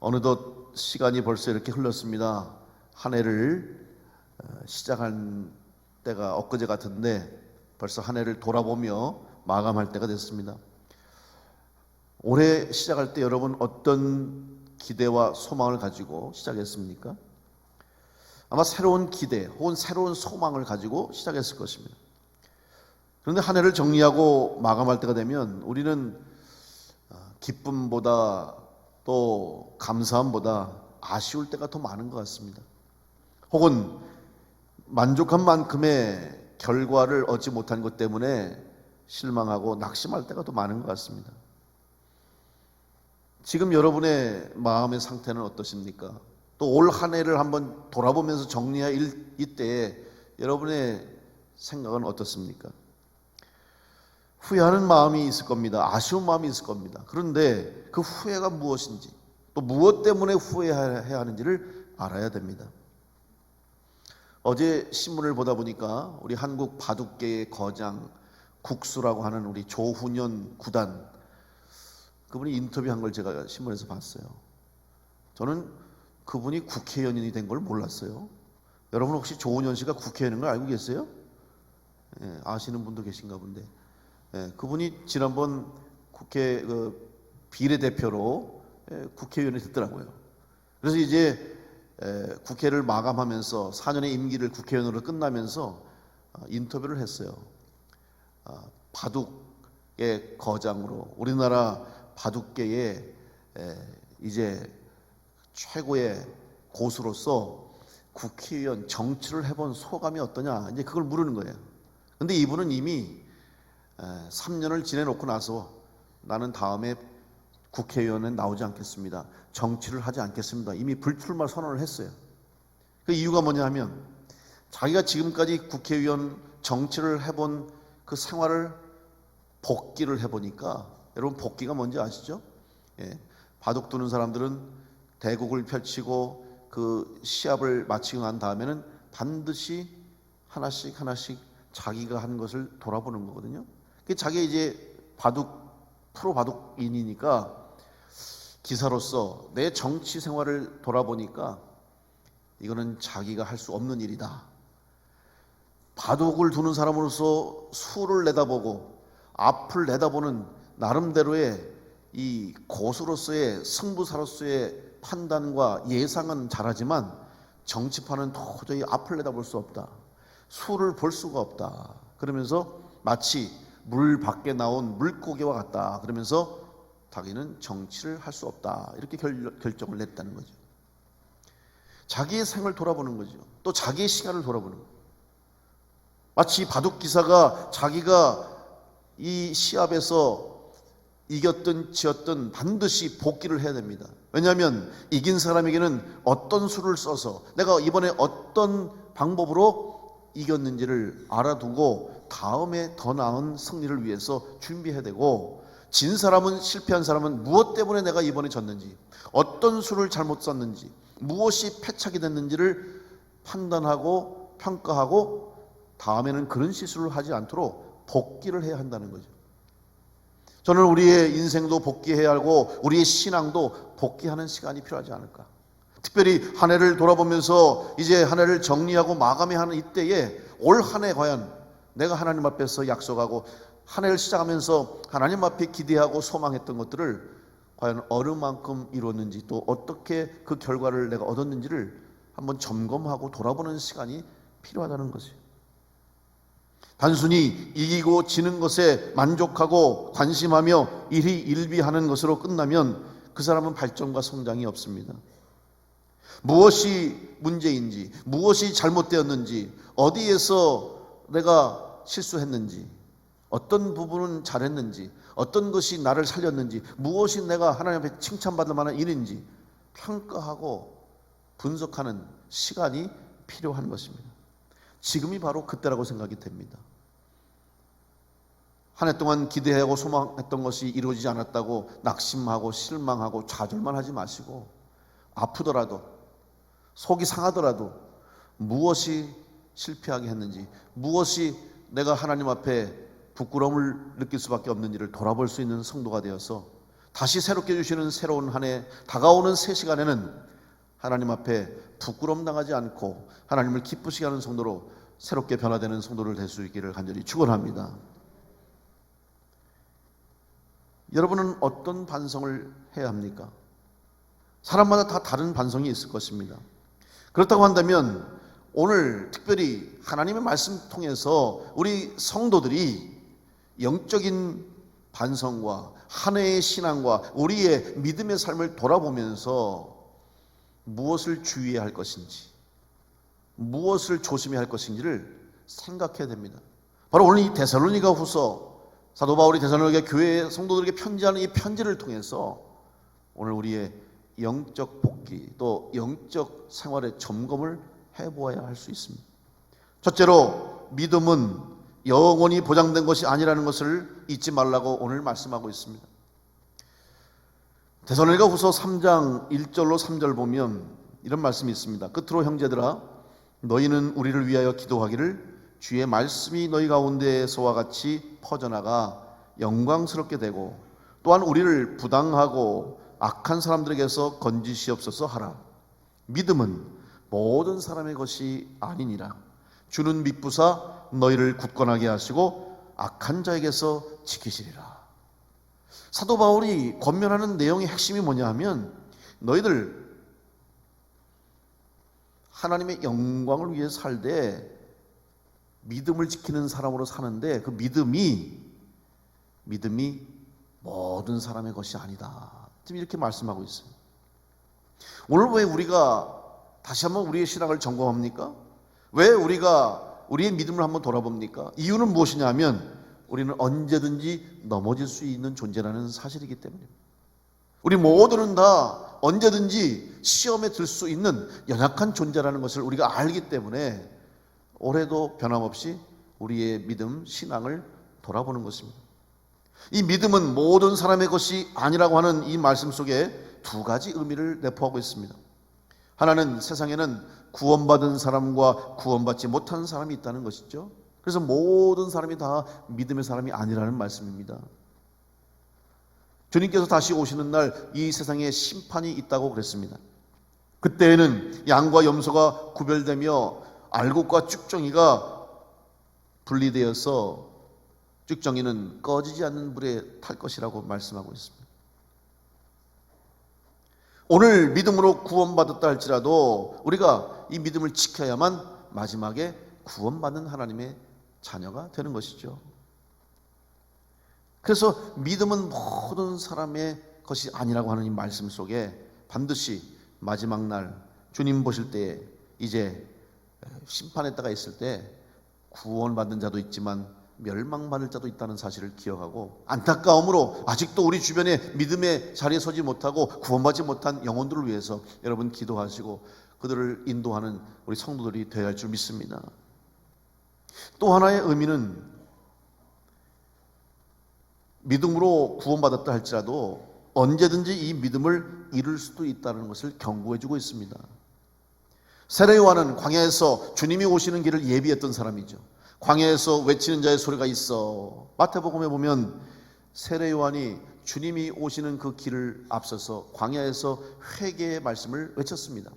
어느덧 시간이 벌써 이렇게 흘렀습니다. 한 해를 시작한 때가 엊그제 같은데 벌써 한 해를 돌아보며 마감할 때가 됐습니다. 올해 시작할 때 여러분 어떤 기대와 소망을 가지고 시작했습니까? 아마 새로운 기대 혹은 새로운 소망을 가지고 시작했을 것입니다. 그런데 한 해를 정리하고 마감할 때가 되면 우리는 기쁨보다 또 감사함보다 아쉬울 때가 더 많은 것 같습니다. 혹은 만족한 만큼의 결과를 얻지 못한 것 때문에 실망하고 낙심할 때가 더 많은 것 같습니다. 지금 여러분의 마음의 상태는 어떠십니까? 또 올 한 해를 한번 돌아보면서 정리할 이때에 여러분의 생각은 어떻습니까? 후회하는 마음이 있을 겁니다. 아쉬운 마음이 있을 겁니다. 그런데 그 후회가 무엇인지, 또 무엇 때문에 후회해야 하는지를 알아야 됩니다. 어제 신문을 보다 보니까 우리 한국 바둑계의 거장 국수라고 하는 우리 조훈현 구단, 그분이 인터뷰한 걸 제가 신문에서 봤어요. 저는 그분이 국회의원이 된 걸 몰랐어요. 여러분 혹시 조훈현 씨가 국회의원인 걸 알고 계세요? 아시는 분도 계신가 본데. 그분이 지난번 국회 비례대표로 국회의원이 됐더라고요. 그래서 이제 국회를 마감하면서 4년의 임기를 국회의원으로 끝나면서 인터뷰를 했어요. 바둑의 거장으로 우리나라 바둑계의 이제 최고의 고수로서 국회의원 정치를 해본 소감이 어떠냐, 이제 그걸 물으는 거예요. 근데 이분은 이미 3년을 지내놓고 나서 나는 다음에 국회의원은 나오지 않겠습니다. 정치를 하지 않겠습니다. 이미 불출마 선언을 했어요. 그 이유가 뭐냐 하면 자기가 지금까지 국회의원 정치를 해본 그 생활을 복기를 해보니까, 여러분 복기가 뭔지 아시죠? 바둑 두는 사람들은 대국을 펼치고 그 시합을 마치고 난 다음에는 반드시 하나씩 자기가 한 것을 돌아보는 거거든요. 자기 이제 프로 바둑인이니까 기사로서 내 정치 생활을 돌아보니까 이거는 자기가 할 수 없는 일이다. 바둑을 두는 사람으로서 수를 내다보고 앞을 내다보는 나름대로의 이 고수로서의 승부사로서의 판단과 예상은 잘하지만 정치판은 도저히 앞을 내다볼 수 없다. 수를 볼 수가 없다. 그러면서 마치 물 밖에 나온 물고기와 같다. 그러면서 자기는 정치를 할 수 없다. 이렇게 결정을 냈다는 거죠. 자기의 생을 돌아보는 거죠. 또 자기의 시간을 돌아보는 거예요. 마치 바둑 기사가 자기가 이 시합에서 이겼든 지었든 반드시 복귀를 해야 됩니다. 왜냐하면 이긴 사람에게는 어떤 수를 써서 내가 이번에 어떤 방법으로 이겼는지를 알아두고 다음에 더 나은 승리를 위해서 준비해야 되고, 진 사람은, 실패한 사람은 무엇 때문에 내가 이번에 졌는지, 어떤 수를 잘못 썼는지, 무엇이 패착이 됐는지를 판단하고 평가하고 다음에는 그런 실수를 하지 않도록 복귀를 해야 한다는 거죠. 저는 우리의 인생도 복귀해야 하고 우리의 신앙도 복귀하는 시간이 필요하지 않을까. 특별히 한 해를 돌아보면서 이제 한 해를 정리하고 마감해야 하는 이때에 올 한 해 과연 내가 하나님 앞에서 약속하고 한 해를 시작하면서 하나님 앞에 기대하고 소망했던 것들을 과연 어느 만큼 이루었는지, 또 어떻게 그 결과를 내가 얻었는지를 한번 점검하고 돌아보는 시간이 필요하다는 것이에요. 단순히 이기고 지는 것에 만족하고 관심하며 일희일비하는 것으로 끝나면 그 사람은 발전과 성장이 없습니다. 무엇이 문제인지, 무엇이 잘못되었는지, 어디에서 내가 실수했는지, 어떤 부분은 잘했는지, 어떤 것이 나를 살렸는지, 무엇이 내가 하나님 앞에 칭찬받을 만한 일인지 평가하고 분석하는 시간이 필요한 것입니다. 지금이 바로 그때라고 생각이 됩니다. 한 해 동안 기대하고 소망했던 것이 이루어지지 않았다고 낙심하고 실망하고 좌절만 하지 마시고, 아프더라도 속이 상하더라도 무엇이 실패하게 했는지, 무엇이 내가 하나님 앞에 부끄러움을 느낄 수밖에 없는지를 돌아볼 수 있는 성도가 되어서 다시 새롭게 주시는 새로운 한 해, 다가오는 새 시간에는 하나님 앞에 부끄럼 당하지 않고 하나님을 기쁘시게 하는 성도로 새롭게 변화되는 성도를 될 수 있기를 간절히 축원합니다. 여러분은 어떤 반성을 해야 합니까? 사람마다 다 다른 반성이 있을 것입니다. 그렇다고 한다면 오늘 특별히 하나님의 말씀 통해서 우리 성도들이 영적인 반성과 한 해의 신앙과 우리의 믿음의 삶을 돌아보면서 무엇을 주의해야 할 것인지, 무엇을 조심해야 할 것인지를 생각해야 됩니다. 바로 오늘 이 데살로니가 후서, 사도 바울이 데살로니가 교회 성도들에게 편지하는 이 편지를 통해서 오늘 우리의 영적 복귀, 또 영적 생활의 점검을 해보아야 할 수 있습니다. 첫째로, 믿음은 영원히 보장된 것이 아니라는 것을 잊지 말라고 오늘 말씀하고 있습니다. 데살로니가 후서 3장 1절로 3절 보면 이런 말씀이 있습니다. 끝으로 형제들아, 너희는 우리를 위하여 기도하기를 주의 말씀이 너희 가운데에서와 같이 퍼져나가 영광스럽게 되고 또한 우리를 부당하고 악한 사람들에게서 건지시옵소서 하라. 믿음은 모든 사람의 것이 아니니라. 주는 미쁘사 너희를 굳건하게 하시고 악한 자에게서 지키시리라. 사도 바울이 권면하는 내용의 핵심이 뭐냐 하면, 너희들 하나님의 영광을 위해 살되 믿음을 지키는 사람으로 사는데 그 믿음이 모든 사람의 것이 아니다. 지금 이렇게 말씀하고 있어요. 오늘 왜 우리가 다시 한번 우리의 신앙을 점검합니까? 왜 우리가 우리의 믿음을 한번 돌아봅니까? 이유는 무엇이냐 하면 우리는 언제든지 넘어질 수 있는 존재라는 사실이기 때문입니다. 우리 모두는 다 언제든지 시험에 들 수 있는 연약한 존재라는 것을 우리가 알기 때문에 올해도 변함없이 우리의 믿음, 신앙을 돌아보는 것입니다. 이 믿음은 모든 사람의 것이 아니라고 하는 이 말씀 속에 두 가지 의미를 내포하고 있습니다. 하나는 세상에는 구원받은 사람과 구원받지 못한 사람이 있다는 것이죠. 그래서 모든 사람이 다 믿음의 사람이 아니라는 말씀입니다. 주님께서 다시 오시는 날 이 세상에 심판이 있다고 그랬습니다. 그때에는 양과 염소가 구별되며 알곡과 쭉정이가 분리되어서 쭉정이는 꺼지지 않는 불에 탈 것이라고 말씀하고 있습니다. 오늘 믿음으로 구원받았다 할지라도 우리가 이 믿음을 지켜야만 마지막에 구원받는 하나님의 자녀가 되는 것이죠. 그래서 믿음은 모든 사람의 것이 아니라고 하는 이 말씀 속에 반드시 마지막 날 주님 보실 때 이제 심판의 때가 있을 때 구원받는 자도 있지만 멸망받을 자도 있다는 사실을 기억하고, 안타까움으로 아직도 우리 주변에 믿음의 자리에 서지 못하고 구원받지 못한 영혼들을 위해서 여러분 기도하시고 그들을 인도하는 우리 성도들이 되어야 할 줄 믿습니다. 또 하나의 의미는 믿음으로 구원받았다 할지라도 언제든지 이 믿음을 잃을 수도 있다는 것을 경고해주고 있습니다. 세례 요한은 광야에서 주님이 오시는 길을 예비했던 사람이죠. 광야에서 외치는 자의 소리가 있어. 마태복음에 보면 세례 요한이 주님이 오시는 그 길을 앞서서 광야에서 회개의 말씀을 외쳤습니다.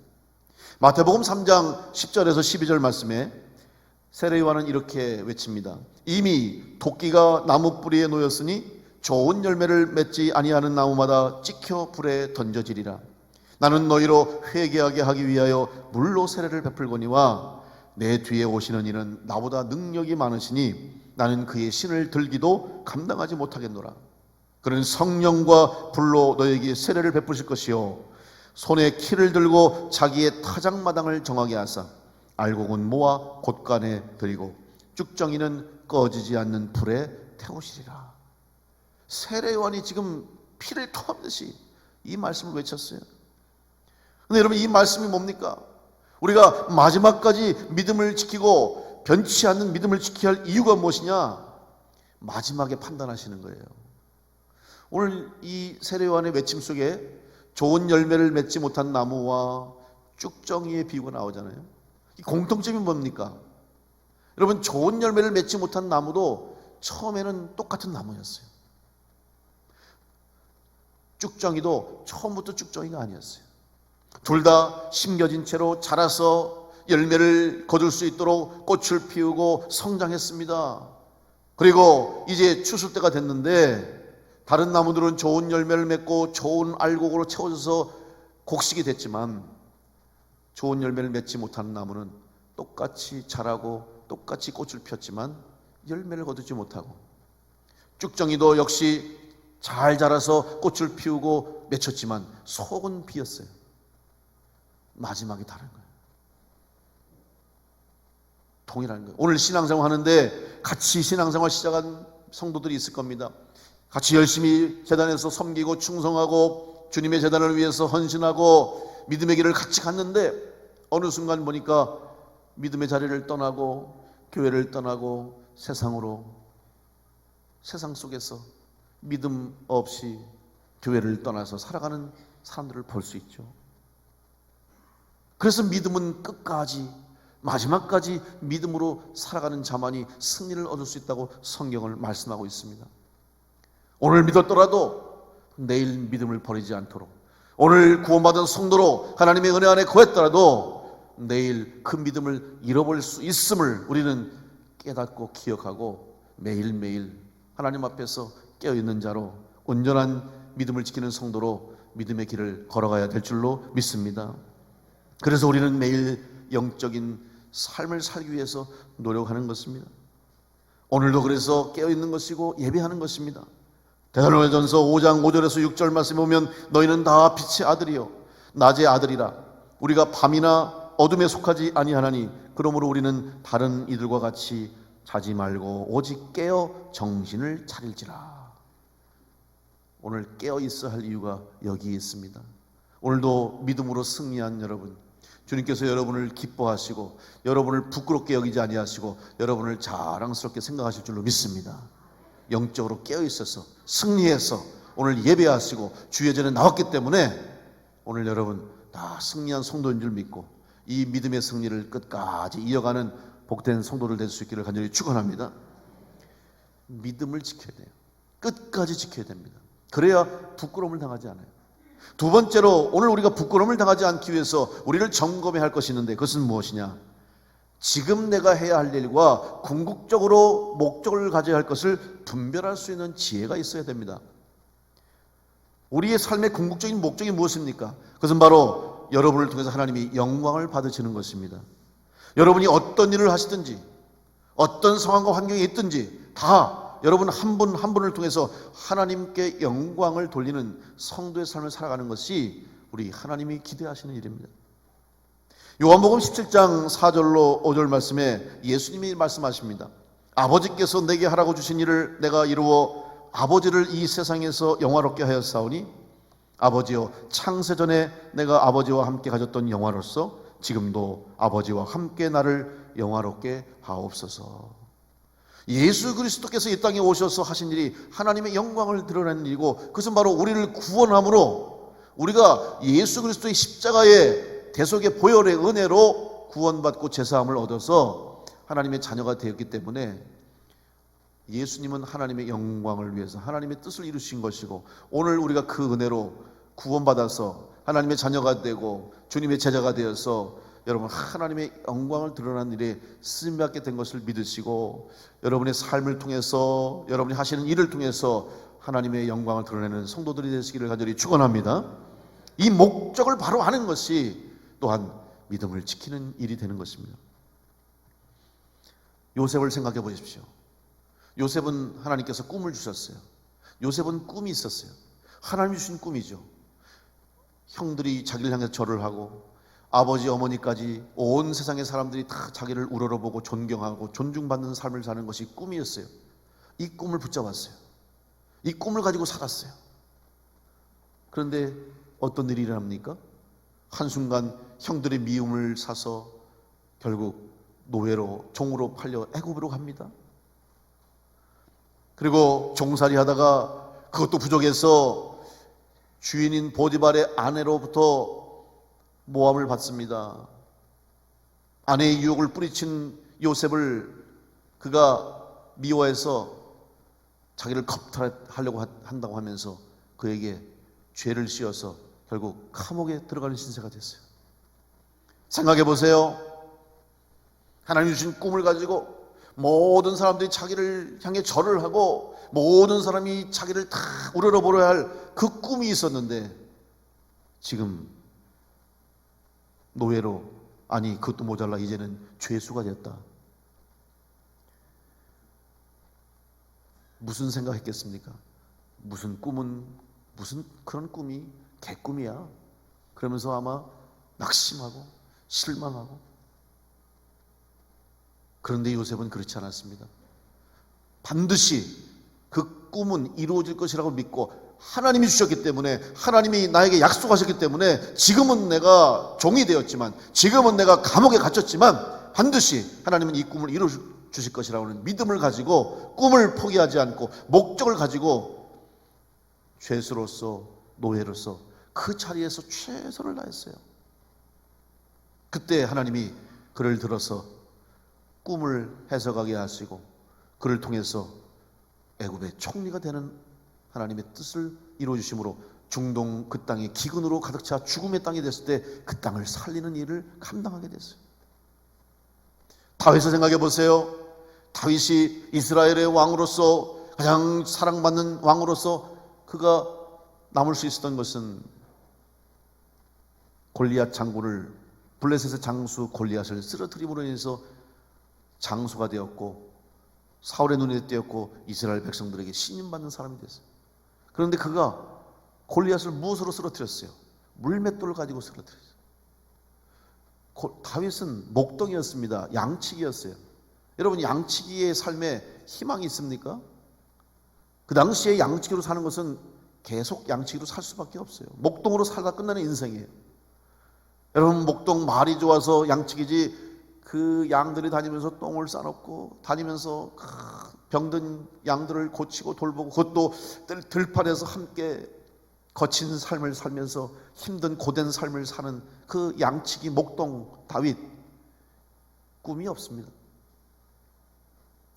마태복음 3장 10절에서 12절 말씀에 세례 요한은 이렇게 외칩니다. 이미 도끼가 나무 뿌리에 놓였으니 좋은 열매를 맺지 아니하는 나무마다 찍혀 불에 던져지리라. 나는 너희로 회개하게 하기 위하여 물로 세례를 베풀거니와 내 뒤에 오시는 이는 나보다 능력이 많으시니 나는 그의 신을 들기도 감당하지 못하겠노라. 그는 성령과 불로 너에게 세례를 베푸실 것이요 손에 키를 들고 자기의 타작마당을 정하게 하사 알곡은 모아 곳간에 들이고 쭉정이는 꺼지지 않는 불에 태우시리라. 세례 요한이 지금 피를 토하듯이 이 말씀을 외쳤어요. 근데 여러분, 이 말씀이 뭡니까? 우리가 마지막까지 믿음을 지키고 변치 않는 믿음을 지켜야 할 이유가 무엇이냐? 마지막에 판단하시는 거예요. 오늘 이 세례 요한의 외침 속에 좋은 열매를 맺지 못한 나무와 쭉정이의 비유가 나오잖아요. 이 공통점이 뭡니까? 여러분, 좋은 열매를 맺지 못한 나무도 처음에는 똑같은 나무였어요. 쭉정이도 처음부터 쭉정이가 아니었어요. 둘 다 심겨진 채로 자라서 열매를 거둘 수 있도록 꽃을 피우고 성장했습니다. 그리고 이제 추수 때가 됐는데 다른 나무들은 좋은 열매를 맺고 좋은 알곡으로 채워져서 곡식이 됐지만 좋은 열매를 맺지 못하는 나무는 똑같이 자라고 똑같이 꽃을 폈지만 열매를 거두지 못하고, 쭉정이도 역시 잘 자라서 꽃을 피우고 맺혔지만 속은 비었어요. 마지막이 다른 거예요. 동일한 거예요. 오늘 신앙생활 하는데 같이 신앙생활 시작한 성도들이 있을 겁니다. 같이 열심히 제단에서 섬기고 충성하고 주님의 제단을 위해서 헌신하고 믿음의 길을 같이 갔는데 어느 순간 보니까 믿음의 자리를 떠나고 교회를 떠나고 세상 속에서 믿음 없이 교회를 떠나서 살아가는 사람들을 볼 수 있죠. 그래서 믿음은 끝까지 마지막까지 믿음으로 살아가는 자만이 승리를 얻을 수 있다고 성경을 말씀하고 있습니다. 오늘 믿었더라도 내일 믿음을 버리지 않도록, 오늘 구원받은 성도로 하나님의 은혜 안에 거했더라도 내일 그 믿음을 잃어버릴 수 있음을 우리는 깨닫고 기억하고 매일매일 하나님 앞에서 깨어있는 자로 온전한 믿음을 지키는 성도로 믿음의 길을 걸어가야 될 줄로 믿습니다. 그래서 우리는 매일 영적인 삶을 살기 위해서 노력하는 것입니다. 오늘도 그래서 깨어있는 것이고 예배하는 것입니다. 데살로니가전서 5장 5절에서 6절 말씀에 보면 너희는 다 빛의 아들이요 낮의 아들이라. 우리가 밤이나 어둠에 속하지 아니하나니 그러므로 우리는 다른 이들과 같이 자지 말고 오직 깨어 정신을 차릴지라. 오늘 깨어 있어야 할 이유가 여기에 있습니다. 오늘도 믿음으로 승리한 여러분, 주님께서 여러분을 기뻐하시고 여러분을 부끄럽게 여기지 아니하시고 여러분을 자랑스럽게 생각하실 줄로 믿습니다. 영적으로 깨어 있어서 승리해서 오늘 예배하시고 주의 전에 나왔기 때문에 오늘 여러분 다 승리한 성도인 줄 믿고 이 믿음의 승리를 끝까지 이어가는 복된 성도들 될 수 있기를 간절히 축원합니다. 믿음을 지켜야 돼요. 끝까지 지켜야 됩니다. 그래야 부끄러움을 당하지 않아요. 두 번째로 오늘 우리가 부끄러움을 당하지 않기 위해서 우리를 점검해야 할 것이 있는데 그것은 무엇이냐? 지금 내가 해야 할 일과 궁극적으로 목적을 가져야 할 것을 분별할 수 있는 지혜가 있어야 됩니다. 우리의 삶의 궁극적인 목적이 무엇입니까? 그것은 바로 여러분을 통해서 하나님이 영광을 받으시는 것입니다. 여러분이 어떤 일을 하시든지 어떤 상황과 환경에 있든지 다 여러분 한 분 한 분을 통해서 하나님께 영광을 돌리는 성도의 삶을 살아가는 것이 우리 하나님이 기대하시는 일입니다. 요한복음 17장 4절로 5절 말씀에 예수님이 말씀하십니다. 아버지께서 내게 하라고 주신 일을 내가 이루어 아버지를 이 세상에서 영화롭게 하였사오니 아버지여 창세전에 내가 아버지와 함께 가졌던 영화로서 지금도 아버지와 함께 나를 영화롭게 하옵소서. 예수 그리스도께서 이 땅에 오셔서 하신 일이 하나님의 영광을 드러내는 일이고 그것은 바로 우리를 구원함으로 우리가 예수 그리스도의 십자가의 대속의 보혈의 은혜로 구원받고 제사함을 얻어서 하나님의 자녀가 되었기 때문에 예수님은 하나님의 영광을 위해서 하나님의 뜻을 이루신 것이고 오늘 우리가 그 은혜로 구원받아서 하나님의 자녀가 되고 주님의 제자가 되어서 여러분 하나님의 영광을 드러나는 일에 쓰임받게 된 것을 믿으시고 여러분의 삶을 통해서 여러분이 하시는 일을 통해서 하나님의 영광을 드러내는 성도들이 되시기를 간절히 축원합니다. 이 목적을 바로 아는 것이 또한 믿음을 지키는 일이 되는 것입니다. 요셉을 생각해 보십시오. 요셉은 하나님께서 꿈을 주셨어요. 요셉은 꿈이 있었어요. 하나님이 주신 꿈이죠. 형들이 자기를 향해 절을 하고 아버지 어머니까지 온 세상의 사람들이 다 자기를 우러러보고 존경하고 존중받는 삶을 사는 것이 꿈이었어요. 이 꿈을 붙잡았어요. 이 꿈을 가지고 살았어요. 그런데 어떤 일이 일어납니까? 한순간 형들의 미움을 사서 결국 노예로 종으로 팔려 애굽으로 갑니다. 그리고 종살이 하다가 그것도 부족해서 주인인 보디발의 아내로부터 모함을 받습니다. 아내의 유혹을 뿌리친 요셉을 그가 미워해서 자기를 겁탈하려고 한다고 하면서 그에게 죄를 씌어서 결국 감옥에 들어가는 신세가 됐어요. 생각해 보세요. 하나님 주신 꿈을 가지고 모든 사람들이 자기를 향해 절을 하고 모든 사람이 자기를 다 우러러보려 할 그 꿈이 있었는데 지금 노예로, 아니 그것도 모자라 이제는 죄수가 됐다. 무슨 생각했겠습니까? 무슨 꿈은, 무슨 그런 꿈이 개꿈이야. 그러면서 아마 낙심하고 실망하고. 그런데 요셉은 그렇지 않았습니다. 반드시 그 꿈은 이루어질 것이라고 믿고 하나님이 주셨기 때문에, 하나님이 나에게 약속하셨기 때문에 지금은 내가 종이 되었지만, 지금은 내가 감옥에 갇혔지만 반드시 하나님은 이 꿈을 이루어 주실 것이라고 하는 믿음을 가지고 꿈을 포기하지 않고 목적을 가지고 죄수로서, 노예로서 그 자리에서 최선을 다했어요. 그때 하나님이 그를 들어서 꿈을 해석하게 하시고 그를 통해서 애굽의 총리가 되는 하나님의 뜻을 이루어 주심으로 중동 그 땅이 기근으로 가득 차 죽음의 땅이 됐을 때 그 땅을 살리는 일을 감당하게 됐어요. 다윗을 생각해 보세요. 다윗이 이스라엘의 왕으로서, 가장 사랑받는 왕으로서 그가 남을 수 있었던 것은 골리앗 장군을, 블레셋의 장수 골리앗을 쓰러뜨림으로 인해서 장수가 되었고 사울의 눈에 띄었고 이스라엘 백성들에게 신임받는 사람이 됐어요. 그런데 그가 골리앗을 무엇으로 쓰러뜨렸어요? 물맷돌을 가지고 쓰러뜨렸어요. 다윗은 목동이었습니다. 양치기였어요. 여러분, 양치기의 삶에 희망이 있습니까? 그 당시에 양치기로 사는 것은 계속 양치기로 살 수밖에 없어요. 목동으로 살다 끝나는 인생이에요. 여러분, 목동 말이 좋아서 양치기지, 그 양들이 다니면서 똥을 싸놓고 다니면서 병든 양들을 고치고 돌보고, 그것도 들판에서 함께 거친 삶을 살면서 힘든 고된 삶을 사는 그 양치기 목동 다윗, 꿈이 없습니다.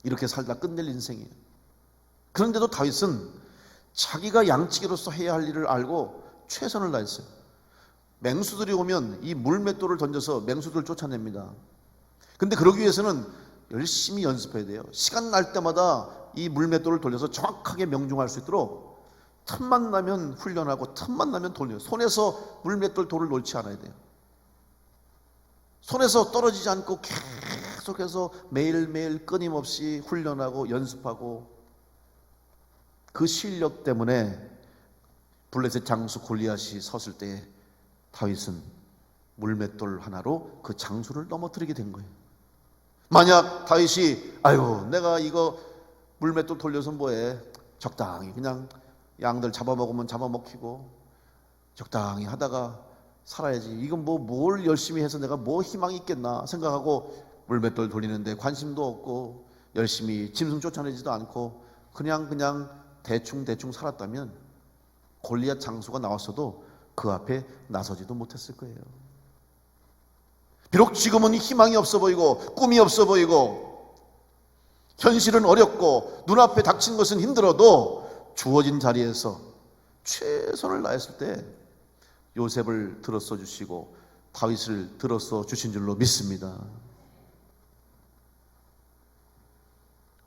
이렇게 살다 끝낼 인생이에요. 그런데도 다윗은 자기가 양치기로서 해야 할 일을 알고 최선을 다했어요. 맹수들이 오면 이 물맷돌을 던져서 맹수들을 쫓아냅니다. 근데 그러기 위해서는 열심히 연습해야 돼요. 시간 날 때마다 이 물맷돌을 돌려서 정확하게 명중할 수 있도록 틈만 나면 훈련하고 틈만 나면 돌려요. 손에서 물맷돌 돌을 놓지 않아야 돼요. 손에서 떨어지지 않고 계속해서 매일매일 끊임없이 훈련하고 연습하고, 그 실력 때문에 블레셋 장수 골리앗이 섰을 때 다윗은 물맷돌 하나로 그 장수를 넘어뜨리게 된 거예요. 만약 다윗이 아유 내가 이거 물맷돌 돌려서 뭐해, 적당히 그냥 양들 잡아먹으면 잡아먹히고 적당히 하다가 살아야지, 이건 뭐 뭘 열심히 해서 내가 뭐 희망이 있겠나 생각하고 물맷돌 돌리는데 관심도 없고 열심히 짐승 쫓아내지도 않고 그냥 대충 살았다면 골리앗 장수가 나왔어도 그 앞에 나서지도 못했을 거예요. 비록 지금은 희망이 없어 보이고 꿈이 없어 보이고 현실은 어렵고 눈앞에 닥친 것은 힘들어도 주어진 자리에서 최선을 다했을 때 요셉을 들어서 주시고 다윗을 들어서 주신 줄로 믿습니다.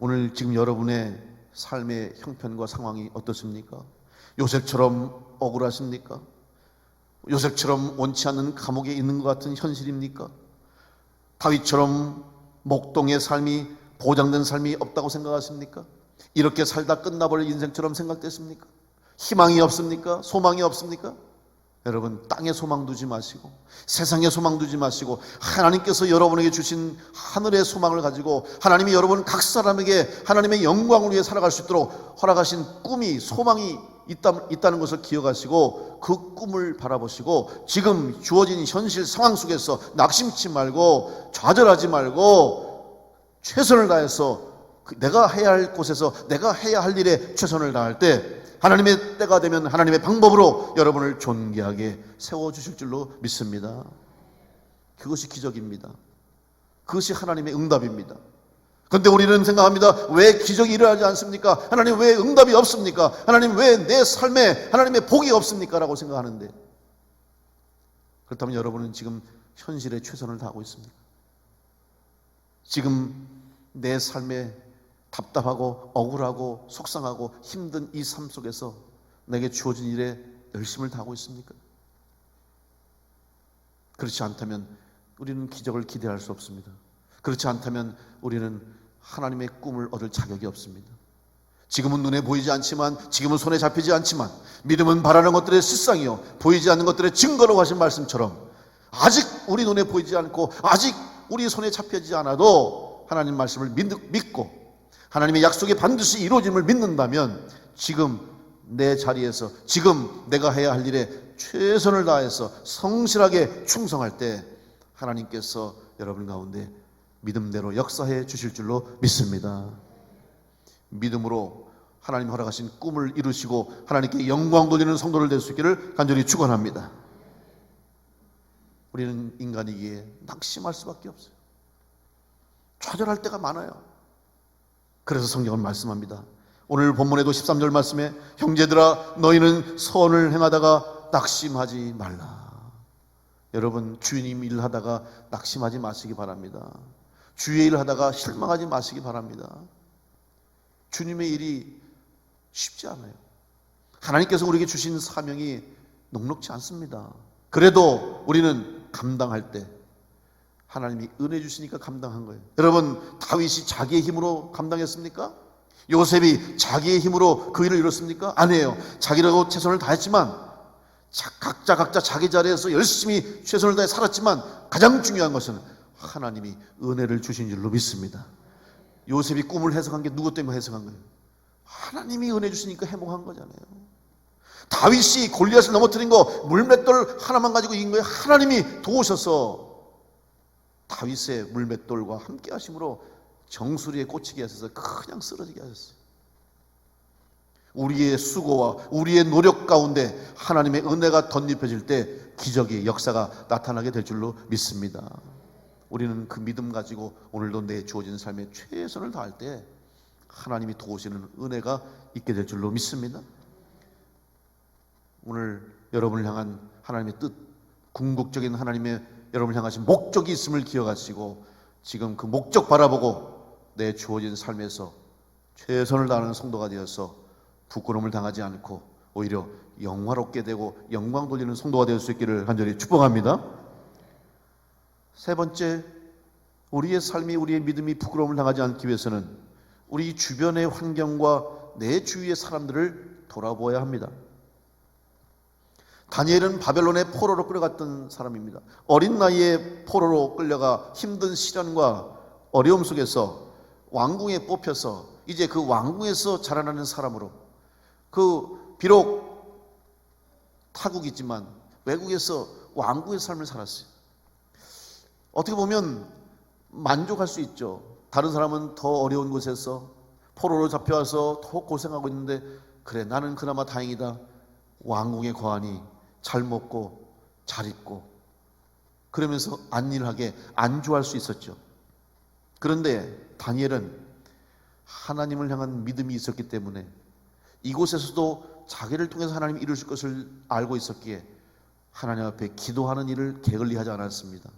오늘 지금 여러분의 삶의 형편과 상황이 어떻습니까? 요셉처럼 억울하십니까? 요셉처럼 원치 않는 감옥에 있는 것 같은 현실입니까? 다윗처럼 목동의 삶이 보장된 삶이 없다고 생각하십니까? 이렇게 살다 끝나버릴 인생처럼 생각됐습니까? 희망이 없습니까? 소망이 없습니까? 여러분, 땅에 소망 두지 마시고 세상에 소망 두지 마시고 하나님께서 여러분에게 주신 하늘의 소망을 가지고 하나님이 여러분 각 사람에게 하나님의 영광을 위해 살아갈 수 있도록 허락하신 꿈이, 소망이 있다는 것을 기억하시고 그 꿈을 바라보시고 지금 주어진 현실 상황 속에서 낙심치 말고 좌절하지 말고 최선을 다해서 내가 해야 할 곳에서 내가 해야 할 일에 최선을 다할 때 하나님의 때가 되면 하나님의 방법으로 여러분을 존귀하게 세워주실 줄로 믿습니다. 그것이 기적입니다. 그것이 하나님의 응답입니다. 그런데 우리는 생각합니다. 왜 기적이 일어나지 않습니까? 하나님 왜 응답이 없습니까? 하나님 왜 내 삶에 하나님의 복이 없습니까? 라고 생각하는데, 그렇다면 여러분은 지금 현실에 최선을 다하고 있습니다. 지금 내 삶에 답답하고 억울하고 속상하고 힘든 이 삶 속에서 내게 주어진 일에 열심을 다하고 있습니까? 그렇지 않다면 우리는 기적을 기대할 수 없습니다. 그렇지 않다면 우리는 하나님의 꿈을 얻을 자격이 없습니다. 지금은 눈에 보이지 않지만, 지금은 손에 잡히지 않지만, 믿음은 바라는 것들의 실상이요 보이지 않는 것들의 증거라고 하신 말씀처럼, 아직 우리 눈에 보이지 않고 아직 우리 손에 잡히지 않아도 하나님 말씀을 믿고 하나님의 약속이 반드시 이루어짐을 믿는다면, 지금 내 자리에서 지금 내가 해야 할 일에 최선을 다해서 성실하게 충성할 때 하나님께서 여러분 가운데 믿음대로 역사해 주실 줄로 믿습니다. 믿음으로 하나님 허락하신 꿈을 이루시고 하나님께 영광 돌리는 성도를 될 수 있기를 간절히 축원합니다. 우리는 인간이기에 낙심할 수밖에 없어요. 좌절할 때가 많아요. 그래서 성경은 말씀합니다. 오늘 본문에도 13절 말씀에, 형제들아 너희는 선을 행하다가 낙심하지 말라. 여러분, 주님 일하다가 낙심하지 마시기 바랍니다. 주의 일하다가 실망하지 마시기 바랍니다. 주님의 일이 쉽지 않아요. 하나님께서 우리에게 주신 사명이 녹록지 않습니다. 그래도 우리는 감당할 때 하나님이 은혜 주시니까 감당한 거예요. 여러분, 다윗이 자기의 힘으로 감당했습니까? 요셉이 자기의 힘으로 그 일을 이뤘습니까? 아니에요. 자기라고 최선을 다했지만, 각자 자기 자리에서 열심히 최선을 다해 살았지만, 가장 중요한 것은 하나님이 은혜를 주신 줄로 믿습니다. 요셉이 꿈을 해석한 게 누구 때문에 해석한 거예요? 하나님이 은혜 주시니까 해몽한 거잖아요. 다윗이 골리앗을 넘어뜨린 거 물맷돌 하나만 가지고 이긴 거예요. 하나님이 도우셔서 다윗의 물맷돌과 함께 하심으로 정수리에 꽂히게 하셔서 그냥 쓰러지게 하셨어요. 우리의 수고와 우리의 노력 가운데 하나님의 은혜가 덧입혀질 때 기적의 역사가 나타나게 될 줄로 믿습니다. 우리는 그 믿음 가지고 오늘도 내 주어진 삶에 최선을 다할 때 하나님이 도우시는 은혜가 있게 될 줄로 믿습니다. 오늘 여러분을 향한 하나님의 뜻, 궁극적인 하나님의 여러분을 향하신 목적이 있음을 기억하시고, 지금 그 목적 바라보고 내 주어진 삶에서 최선을 다하는 성도가 되어서 부끄러움을 당하지 않고 오히려 영화롭게 되고 영광 돌리는 성도가 될 수 있기를 간절히 축복합니다. 세 번째, 우리의 삶이, 우리의 믿음이 부끄러움을 당하지 않기 위해서는 우리 주변의 환경과 내 주위의 사람들을 돌아보아야 합니다. 다니엘은 바벨론의 포로로 끌려갔던 사람입니다. 어린 나이에 포로로 끌려가 힘든 시련과 어려움 속에서 왕궁에 뽑혀서 이제 그 왕궁에서 자라나는 사람으로, 비록 타국이지만 외국에서 왕궁의 삶을 살았어요. 어떻게 보면 만족할 수 있죠. 다른 사람은 더 어려운 곳에서 포로로 잡혀와서 더 고생하고 있는데, 그래 나는 그나마 다행이다. 왕궁에 거하니 잘 먹고 잘 입고 그러면서 안일하게 안주할 수 있었죠. 그런데 다니엘은 하나님을 향한 믿음이 있었기 때문에 이곳에서도 자기를 통해서 하나님이 이루실 것을 알고 있었기에 하나님 앞에 기도하는 일을 게을리하지 않았습니다.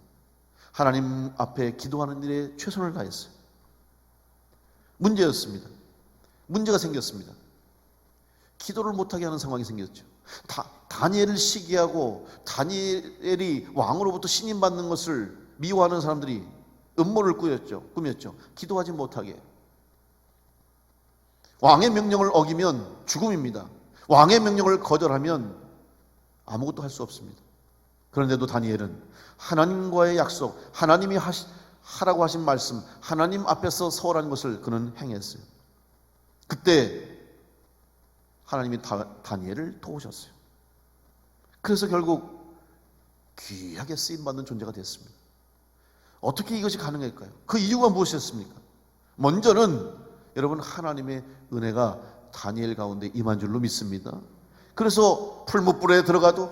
하나님 앞에 기도하는 일에 최선을 다했어요. 문제가 생겼습니다. 기도를 못하게 하는 상황이 생겼죠. 다니엘을 시기하고 다니엘이 왕으로부터 신임받는 것을 미워하는 사람들이 음모를 꾸몄죠. 기도하지 못하게. 왕의 명령을 어기면 죽음입니다. 왕의 명령을 거절하면 아무것도 할 수 없습니다. 그런데도 다니엘은 하나님과의 약속, 하나님이 하라고 하신 말씀, 하나님 앞에서 서라는 것을 그는 행했어요. 그때 하나님이 다니엘을 도우셨어요. 그래서 결국 귀하게 쓰임받는 존재가 됐습니다. 어떻게 이것이 가능할까요? 그 이유가 무엇이었습니까? 먼저는 여러분, 하나님의 은혜가 다니엘 가운데 임한 줄로 믿습니다. 그래서 풀무불에 들어가도,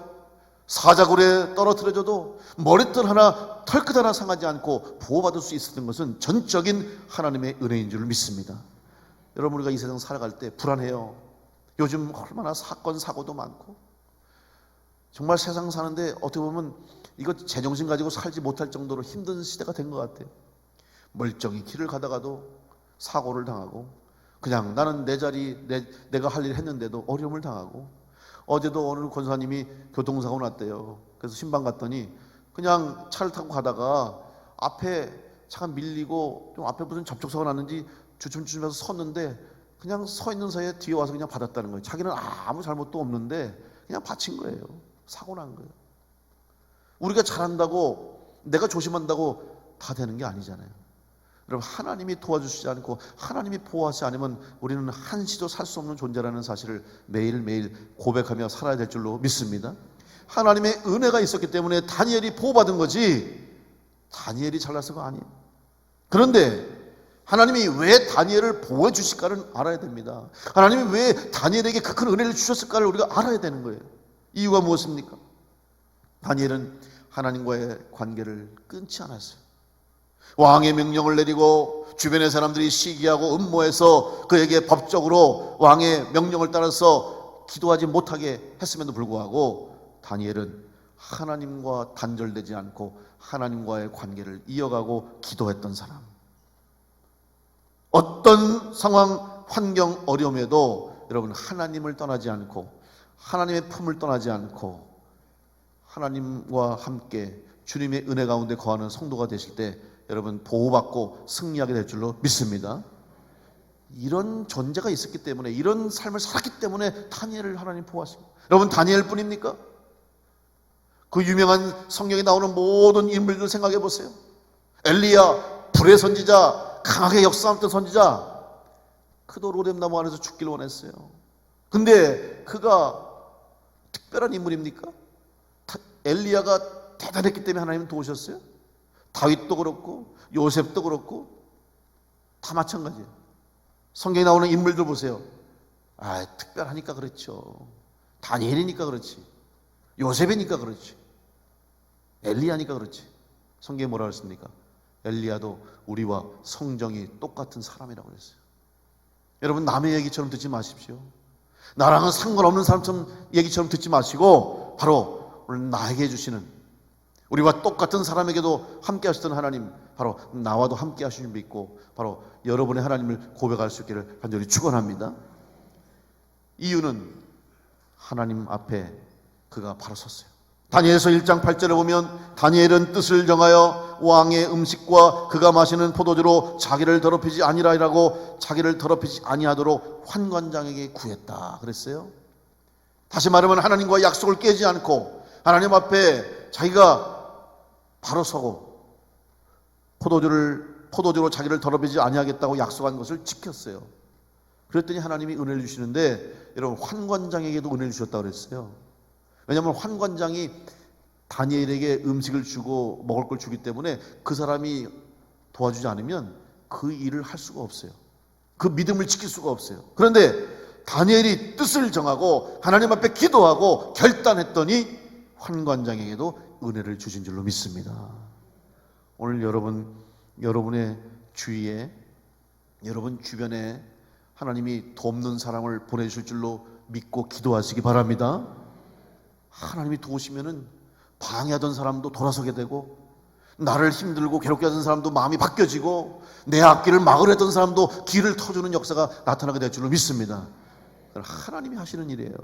사자굴에 떨어뜨려져도 머리털 하나, 털끝 하나 상하지 않고 보호받을 수 있었던 것은 전적인 하나님의 은혜인 줄 믿습니다. 여러분, 우리가 이 세상 살아갈 때 불안해요. 요즘 얼마나 사건 사고도 많고, 정말 세상 사는데 어떻게 보면 이거 제정신 가지고 살지 못할 정도로 힘든 시대가 된 것 같아요. 멀쩡히 길을 가다가도 사고를 당하고, 그냥 나는 내 자리 내가 할 일 했는데도 어려움을 당하고, 어제도 어느 권사님이 교통사고 났대요. 그래서 신방 갔더니 그냥 차를 타고 가다가 앞에 차가 밀리고 좀 앞에 무슨 접촉사고 났는지 주춤주춤해서 섰는데 그냥 서 있는 사이에 뒤에 와서 그냥 받았다는 거예요. 자기는 아무 잘못도 없는데 그냥 받친 거예요. 사고 난 거예요. 우리가 잘한다고, 내가 조심한다고 다 되는 게 아니잖아요. 여러분, 하나님이 도와주시지 않고 하나님이 보호하지 않으면 우리는 한시도 살 수 없는 존재라는 사실을 매일매일 고백하며 살아야 될 줄로 믿습니다. 하나님의 은혜가 있었기 때문에 다니엘이 보호받은 거지, 다니엘이 잘나서가 아니에요. 그런데 하나님이 왜 다니엘을 보호해 주실까를 알아야 됩니다. 하나님이 왜 다니엘에게 그 큰 은혜를 주셨을까를 우리가 알아야 되는 거예요. 이유가 무엇입니까? 다니엘은 하나님과의 관계를 끊지 않았어요. 왕의 명령을 내리고 주변의 사람들이 시기하고 음모해서 그에게 법적으로 왕의 명령을 따라서 기도하지 못하게 했음에도 불구하고 다니엘은 하나님과 단절되지 않고 하나님과의 관계를 이어가고 기도했던 사람. 어떤 상황, 환경, 어려움에도 여러분 하나님을 떠나지 않고 하나님의 품을 떠나지 않고 하나님과 함께 주님의 은혜 가운데 거하는 성도가 되실 때 여러분 보호받고 승리하게 될 줄로 믿습니다. 이런 존재가 있었기 때문에, 이런 삶을 살았기 때문에 다니엘을 하나님 보호하십니다. 여러분, 다니엘 뿐입니까? 그 유명한 성경에 나오는 모든 인물들 생각해 보세요. 엘리야, 불의 선지자, 강하게 역사했던 선지자, 그도 로뎀나무 안에서 죽기를 원했어요. 근데 그가 특별한 인물입니까? 엘리야가 대단했기 때문에 하나님은 도우셨어요? 다윗도 그렇고 요셉도 그렇고 다 마찬가지예요. 성경에 나오는 인물들 보세요. 특별하니까 그렇죠. 다니엘이니까 그렇지, 요셉이니까 그렇지, 엘리야니까 그렇지. 성경에 뭐라 그랬습니까? 엘리야도 우리와 성정이 똑같은 사람이라고 그랬어요. 여러분, 남의 얘기처럼 듣지 마십시오. 나랑은 상관없는 사람처럼 얘기처럼 듣지 마시고 바로 오늘 나에게 해주시는, 우리와 똑같은 사람에게도 함께 하시던 하나님, 바로 나와도 함께 하시는 줄 믿고 바로 여러분의 하나님을 고백할 수 있기를 간절히 축원합니다. 이유는 하나님 앞에 그가 바로 섰어요. 다니엘서 1장 8절에 보면 다니엘은 뜻을 정하여 왕의 음식과 그가 마시는 포도주로 자기를 더럽히지 아니라고, 자기를 더럽히지 아니하도록 환관장에게 구했다 그랬어요. 다시 말하면 하나님과 약속을 깨지 않고 하나님 앞에 자기가 바로 서고 포도주로 자기를 더럽히지 아니하겠다고 약속한 것을 지켰어요. 그랬더니 하나님이 은혜를 주시는데, 여러분, 환관장에게도 은혜를 주셨다고 그랬어요. 왜냐하면 환관장이 다니엘에게 음식을 주고 먹을 걸 주기 때문에 그 사람이 도와주지 않으면 그 일을 할 수가 없어요. 그 믿음을 지킬 수가 없어요. 그런데 다니엘이 뜻을 정하고 하나님 앞에 기도하고 결단했더니 환관장에게도 은혜를 주신 줄로 믿습니다. 오늘 여러분의 주위에, 여러분 주변에 하나님이 돕는 사람을 보내주실 줄로 믿고 기도하시기 바랍니다. 하나님이 도우시면은 방해하던 사람도 돌아서게 되고, 나를 힘들고 괴롭게 하던 사람도 마음이 바뀌어지고, 내 앞길을 막으려 했던 사람도 길을 터주는 역사가 나타나게 될 줄로 믿습니다. 하나님이 하시는 일이에요.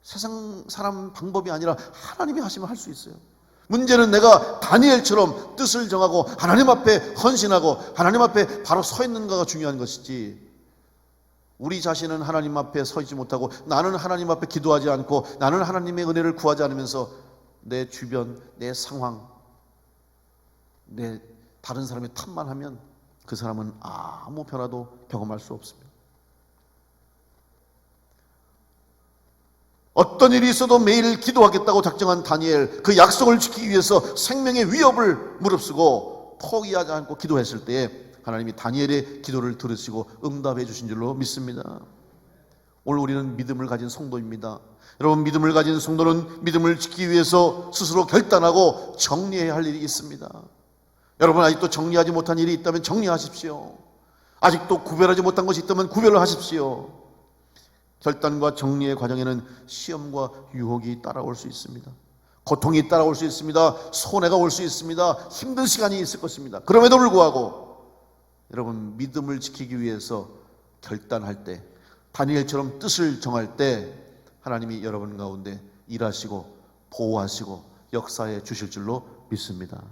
세상 사람 방법이 아니라 하나님이 하시면 할 수 있어요. 문제는 내가 다니엘처럼 뜻을 정하고 하나님 앞에 헌신하고 하나님 앞에 바로 서 있는가가 중요한 것이지, 우리 자신은 하나님 앞에 서 있지 못하고 나는 하나님 앞에 기도하지 않고 나는 하나님의 은혜를 구하지 않으면서 내 주변, 내 상황, 내 다른 사람의 탓만 하면 그 사람은 아무 변화도 경험할 수 없습니다. 어떤 일이 있어도 매일 기도하겠다고 작정한 다니엘, 그 약속을 지키기 위해서 생명의 위협을 무릅쓰고 포기하지 않고 기도했을 때에 하나님이 다니엘의 기도를 들으시고 응답해 주신 줄로 믿습니다. 오늘 우리는 믿음을 가진 성도입니다. 여러분, 믿음을 가진 성도는 믿음을 지키기 위해서 스스로 결단하고 정리해야 할 일이 있습니다. 여러분, 아직도 정리하지 못한 일이 있다면 정리하십시오. 아직도 구별하지 못한 것이 있다면 구별을 하십시오. 결단과 정리의 과정에는 시험과 유혹이 따라올 수 있습니다. 고통이 따라올 수 있습니다. 손해가 올 수 있습니다. 힘든 시간이 있을 것입니다. 그럼에도 불구하고 여러분, 믿음을 지키기 위해서 결단할 때, 다니엘처럼 뜻을 정할 때 하나님이 여러분 가운데 일하시고 보호하시고 역사해 주실 줄로 믿습니다.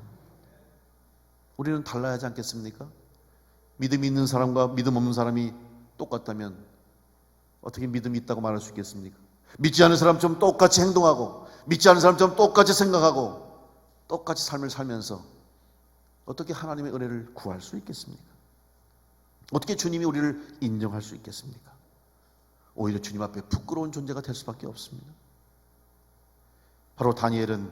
우리는 달라야 하지 않겠습니까? 믿음이 있는 사람과 믿음 없는 사람이 똑같다면 어떻게 믿음이 있다고 말할 수 있겠습니까? 믿지 않는 사람처럼 똑같이 행동하고 믿지 않는 사람처럼 똑같이 생각하고 똑같이 삶을 살면서 어떻게 하나님의 은혜를 구할 수 있겠습니까? 어떻게 주님이 우리를 인정할 수 있겠습니까? 오히려 주님 앞에 부끄러운 존재가 될 수밖에 없습니다. 바로 다니엘은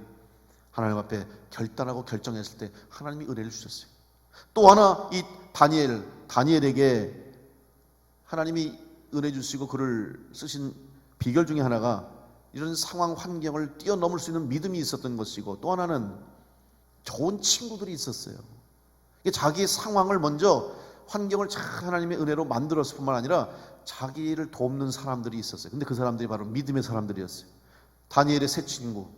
하나님 앞에 결단하고 결정했을 때 하나님이 은혜를 주셨어요. 또 하나, 이 다니엘에게 하나님이 은혜 주시고 그를 쓰신 비결 중에 하나가 이런 상황 환경을 뛰어넘을 수 있는 믿음이 있었던 것이고, 또 하나는 좋은 친구들이 있었어요. 자기 상황을 먼저 환경을 잘 하나님의 은혜로 만들었을 뿐만 아니라 자기를 돕는 사람들이 있었어요. 근데 그 사람들이 바로 믿음의 사람들이었어요. 다니엘의 세 친구,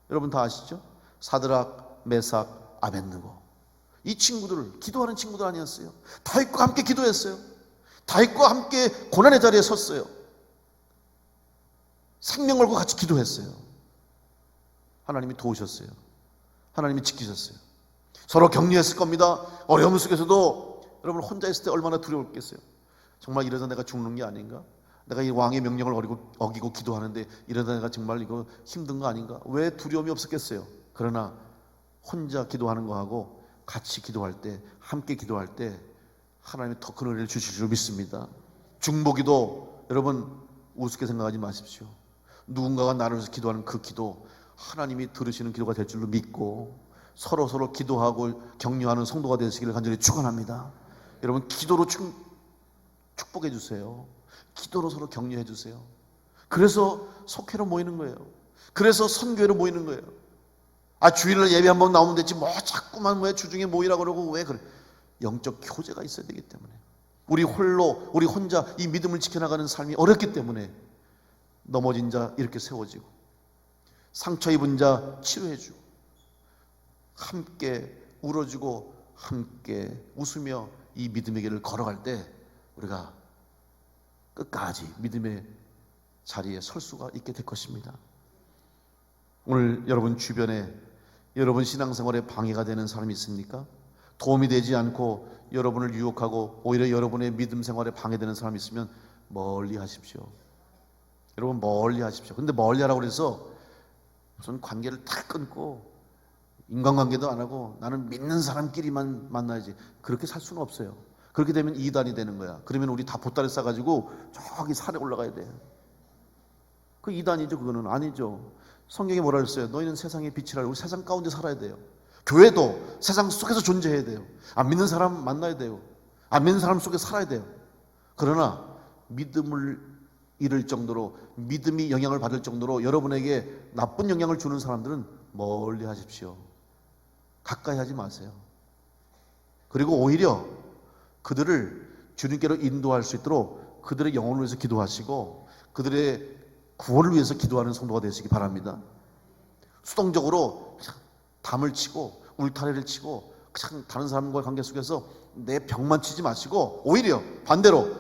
여러분 다 아시죠? 사드락, 메삭, 아벳느고. 이 친구들, 기도하는 친구들 아니었어요. 다윗과 함께 기도했어요. 다윗과 함께 고난의 자리에 섰어요. 생명 걸고 같이 기도했어요. 하나님이 도우셨어요. 하나님이 지키셨어요. 서로 격려했을 겁니다. 어려움 속에서도 여러분 혼자 있을 때 얼마나 두려웠겠어요. 정말 이러다 내가 죽는 게 아닌가? 내가 이 왕의 명령을 어기고 기도하는데 이러다 내가 정말 이거 힘든 거 아닌가? 왜 두려움이 없었겠어요? 그러나 혼자 기도하는 거하고 같이 기도할 때, 함께 기도할 때 하나님이 더 큰 은혜를 주실 줄 믿습니다. 중보기도 여러분 우습게 생각하지 마십시오. 누군가가 나를 위해서 기도하는 그 기도, 하나님이 들으시는 기도가 될 줄로 믿고 서로 기도하고 격려하는 성도가 되시기를 간절히 축원합니다. 여러분, 기도로 축복해 주세요. 기도로 서로 격려해 주세요. 그래서 속회로 모이는 거예요. 그래서 선교회로 모이는 거예요. 주일날 예배 한번 나오면 됐지 뭐 자꾸만 왜 주중에 모이라고 그러고 왜 그래? 영적 교제가 있어야 되기 때문에, 우리 혼자 이 믿음을 지켜나가는 삶이 어렵기 때문에 넘어진 자 이렇게 세워지고 상처 입은 자 치료해주고 함께 울어주고 함께 웃으며 이 믿음의 길을 걸어갈 때 우리가 끝까지 믿음의 자리에 설 수가 있게 될 것입니다. 오늘 여러분 주변에 여러분 신앙생활에 방해가 되는 사람이 있습니까? 도움이 되지 않고 여러분을 유혹하고 오히려 여러분의 믿음 생활에 방해되는 사람이 있으면 멀리 하십시오. 여러분 멀리 하십시오. 근데 멀리 하라고 그래서 무슨 관계를 다 끊고 인간관계도 안 하고 나는 믿는 사람끼리만 만나야지, 그렇게 살 수는 없어요. 그렇게 되면 이단이 되는 거야. 그러면 우리 다 보따리 싸가지고 저기 산에 올라가야 돼. 그 이단이죠. 그거는 아니죠. 성경이 뭐라 그랬어요? 너희는 세상의 빛이라. 우리 세상 가운데 살아야 돼요. 교회도 세상 속에서 존재해야 돼요. 안 믿는 사람 만나야 돼요. 안 믿는 사람 속에 살아야 돼요. 그러나 믿음을 잃을 정도로, 믿음이 영향을 받을 정도로 여러분에게 나쁜 영향을 주는 사람들은 멀리 하십시오. 가까이 하지 마세요. 그리고 오히려 그들을 주님께로 인도할 수 있도록 그들의 영혼을 위해서 기도하시고 그들의 구원을 위해서 기도하는 성도가 되시기 바랍니다. 수동적으로 담을 치고 울타리를 치고 그냥 다른 사람과의 관계 속에서 내 벽만 치지 마시고 오히려 반대로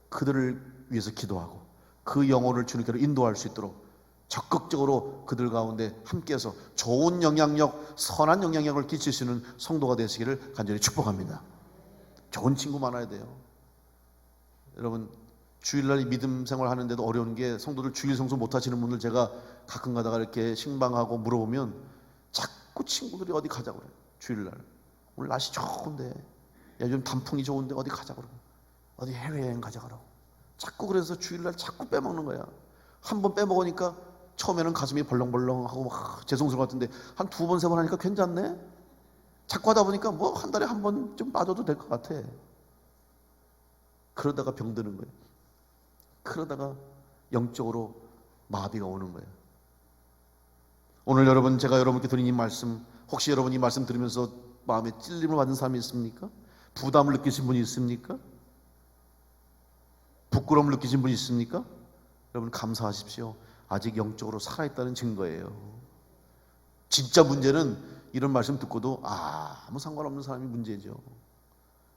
그들을 위해서 기도하고 그 영혼을 주님께로 인도할 수 있도록 적극적으로 그들 가운데 함께해서 좋은 영향력, 선한 영향력을 끼치시는 성도가 되시기를 간절히 축복합니다. 좋은 친구 많아야 돼요. 여러분, 주일날 믿음 생활 하는데도 어려운 게, 성도들 주일 성수 못 하시는 분들 제가 가끔 가다가 이렇게 신방하고 물어보면 자꾸 친구들이 어디 가자고 그래요. 주일날 오늘 날씨 좋은데, 야 요즘 단풍이 좋은데 어디 가자고 그러고, 어디 해외여행 가자고 그러고, 자꾸 그래서 주일날 자꾸 빼먹는 거야. 한 번 빼먹으니까 처음에는 가슴이 벌렁벌렁하고 막 죄송스러운 것 같은데 한 두 번, 세 번 하니까 괜찮네. 자꾸 하다 보니까 뭐 한 달에 한 번 좀 빠져도 될 것 같아. 그러다가 병드는 거예요. 그러다가 영적으로 마비가 오는 거예요. 오늘 여러분, 제가 여러분께 드린 이 말씀, 혹시 여러분 이 말씀 들으면서 마음에 찔림을 받은 사람이 있습니까? 부담을 느끼신 분이 있습니까? 부끄러움을 느끼신 분이 있습니까? 여러분 감사하십시오. 아직 영적으로 살아있다는 증거예요. 진짜 문제는 이런 말씀 듣고도 아무 상관없는 사람이 문제죠.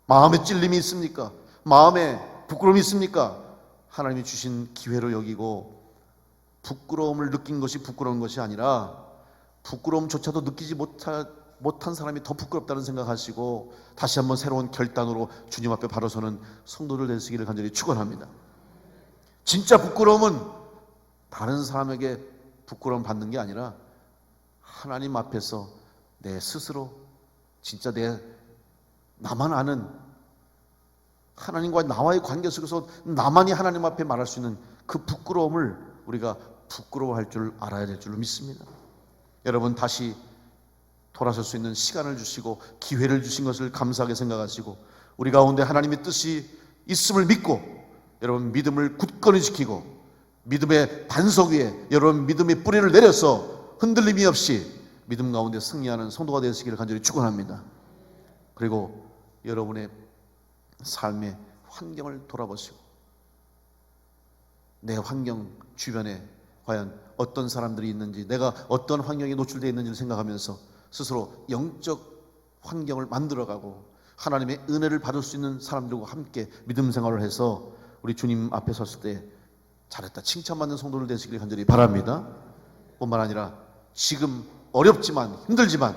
마음에 찔림이 있습니까? 마음에 부끄러움이 있습니까? 하나님이 주신 기회로 여기고, 부끄러움을 느낀 것이 부끄러운 것이 아니라 부끄러움조차도 느끼지 못한 사람이 더 부끄럽다는 생각하시고 다시 한번 새로운 결단으로 주님 앞에 바로 서는 성도들 되시기를 간절히 축원합니다. 진짜 부끄러움은 다른 사람에게 부끄러움 받는 게 아니라 하나님 앞에서 내 스스로 진짜 나만 아는 하나님과 나와의 관계 속에서 나만이 하나님 앞에 말할 수 있는 그 부끄러움을 우리가 부끄러워할 줄 알아야 될 줄로 믿습니다. 여러분 다시 돌아설 수 있는 시간을 주시고 기회를 주신 것을 감사하게 생각하시고, 우리 가운데 하나님의 뜻이 있음을 믿고 여러분 믿음을 굳건히 지키고 믿음의 반석 위에 여러분 믿음의 뿌리를 내려서 흔들림이 없이 믿음 가운데 승리하는 성도가 되시기를 간절히 축원합니다. 그리고 여러분의 삶의 환경을 돌아보시고 내 환경 주변에 과연 어떤 사람들이 있는지, 내가 어떤 환경에 노출되어 있는지를 생각하면서 스스로 영적 환경을 만들어가고 하나님의 은혜를 받을 수 있는 사람들과 함께 믿음 생활을 해서 우리 주님 앞에 섰을 때 잘했다 칭찬받는 성도들 되시길 간절히 바랍니다. 뿐만 아니라 지금 어렵지만 힘들지만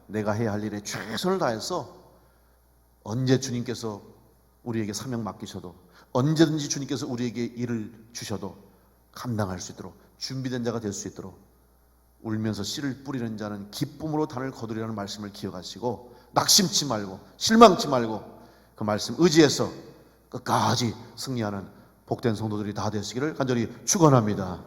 내가 해야 할 일에 최선을 다해서 언제 주님께서 우리에게 사명 맡기셔도, 언제든지 주님께서 우리에게 일을 주셔도 감당할 수 있도록 준비된 자가 될 수 있도록, 울면서 씨를 뿌리는 자는 기쁨으로 단을 거두리라는 말씀을 기억하시고 낙심치 말고 실망치 말고 그 말씀 의지해서 끝까지 승리하는 복된 성도들이 다 되시기를 간절히 축원합니다.